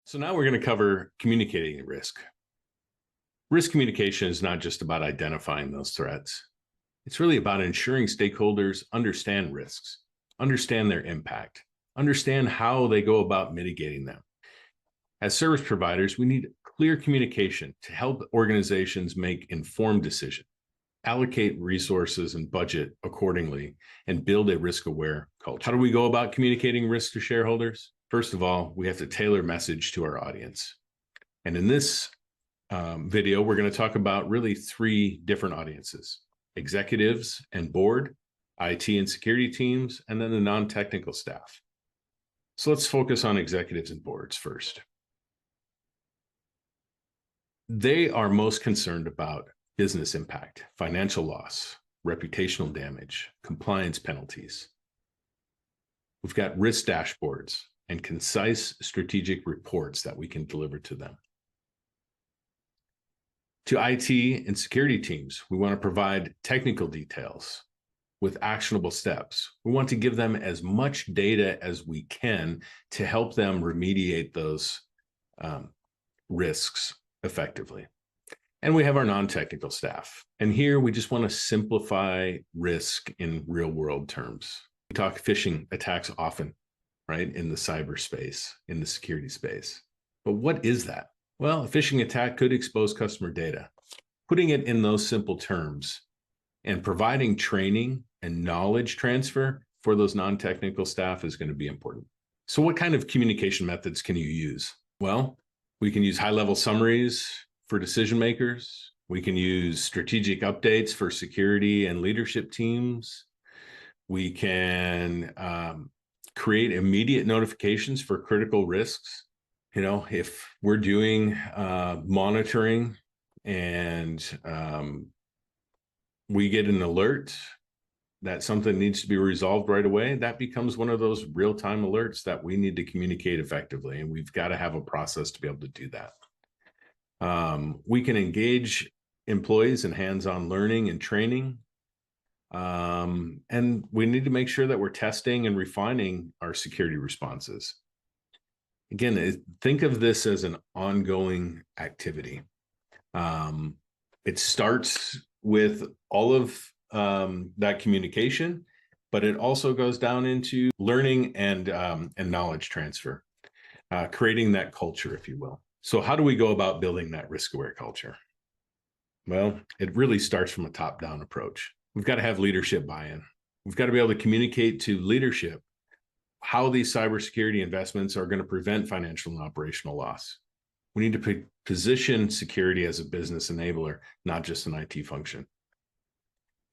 So now we're going to cover communicating risk. Risk communication is not just about identifying those threats. It's really about ensuring stakeholders understand risks, understand their impact, understand how they go about mitigating them. As service providers, we need clear communication to help organizations make informed decisions, allocate resources and budget accordingly, and build a risk-aware culture. How do we go about communicating risk to shareholders? First of all, we have to tailor message to our audience. And in this video, we're going to talk about really three different audiences: executives and board, IT and security teams, and then the non-technical staff. So let's focus on executives and boards first. They are most concerned about business impact, financial loss, reputational damage, compliance penalties. We've got risk dashboards and concise strategic reports that we can deliver to them. To IT and security teams, we want to provide technical details with actionable steps. We want to give them as much data as we can to help them remediate those risks effectively. And we have our non-technical staff. And here we just want to simplify risk in real-world terms. We talk phishing attacks often, right, in the cyberspace, in the security space. But what is that? Well, a phishing attack could expose customer data. Putting it in those simple terms and providing training and knowledge transfer for those non-technical staff is going to be important. So what kind of communication methods can you use? Well, we can use high-level summaries for decision makers. We can use strategic updates for security and leadership teams. We can create immediate notifications for critical risks. You know, if we're doing monitoring and we get an alert that something needs to be resolved right away, that becomes one of those real-time alerts that we need to communicate effectively. And we've got to have a process to be able to do that. We can engage employees in hands-on learning and training. And we need to make sure that we're testing and refining our security responses. Again, think of this as an ongoing activity. It starts with all of that communication, but it also goes down into learning and knowledge transfer, creating that culture, if you will. So how do we go about building that risk-aware culture? Well, it really starts from a top-down approach. We've got to have leadership buy-in. We've got to be able to communicate to leadership how these cybersecurity investments are going to prevent financial and operational loss. We need to position security as a business enabler, not just an IT function.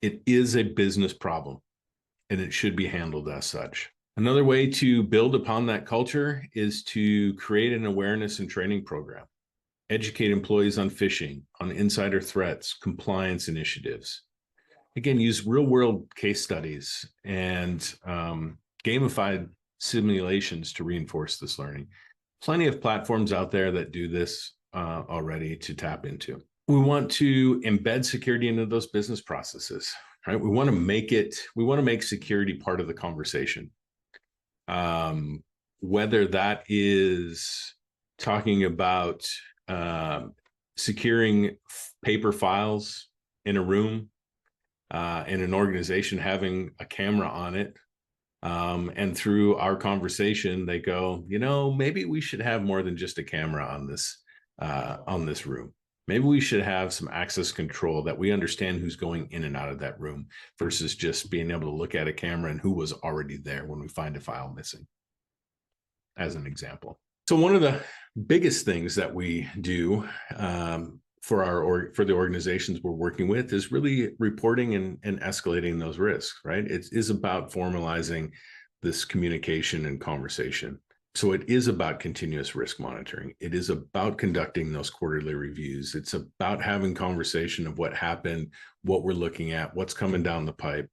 It is a business problem, and it should be handled as such. Another way to build upon that culture is to create an awareness and training program. Educate employees on phishing, on insider threats, compliance initiatives. Again, use real-world case studies and gamified simulations to reinforce this learning. Plenty of platforms out there that do this already to tap into. We want to embed security into those business processes, right? We want to make security part of the conversation. Whether that is talking about securing paper files in a room, in an organization having a camera on it, and through our conversation, they go, you know, maybe we should have more than just a camera on this room. Maybe we should have some access control that we understand who's going in and out of that room versus just being able to look at a camera and who was already there when we find a file missing, as an example. So one of the biggest things that we do for the organizations we're working with is really reporting and escalating those risks, right? It is about formalizing this communication and conversation. So it is about continuous risk monitoring. It is about conducting those quarterly reviews. It's about having conversation of what happened, what we're looking at, what's coming down the pipe,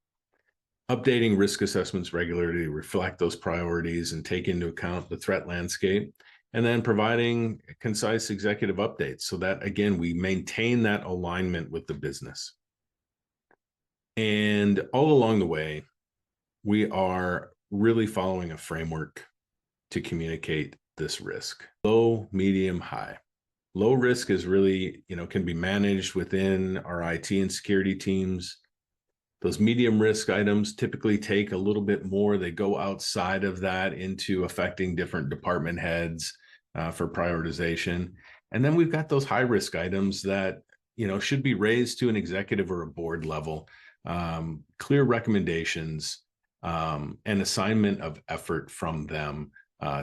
updating risk assessments regularly to reflect those priorities and take into account the threat landscape, and then providing concise executive updates so that, again, we maintain that alignment with the business. And all along the way, we are really following a framework to communicate this risk: low, medium, high. Low risk is really, can be managed within our IT and security teams. Those medium risk items typically take a little bit more. They go outside of that into affecting different department heads for prioritization. And then we've got those high risk items that, should be raised to an executive or a board level. Clear recommendations and assignment of effort from them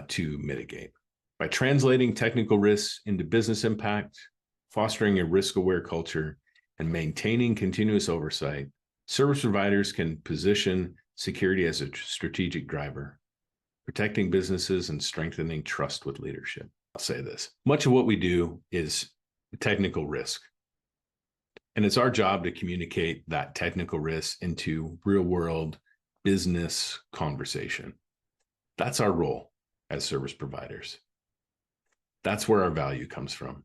to mitigate. By translating technical risks into business impact, fostering a risk-aware culture, and maintaining continuous oversight, service providers can position security as a strategic driver, protecting businesses and strengthening trust with leadership. I'll say this: much of what we do is technical risk. And it's our job to communicate that technical risk into real-world business conversation. That's our role as service providers. That's where our value comes from.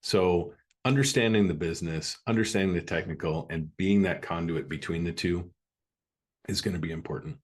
So understanding the business, understanding the technical, and being that conduit between the two is going to be important.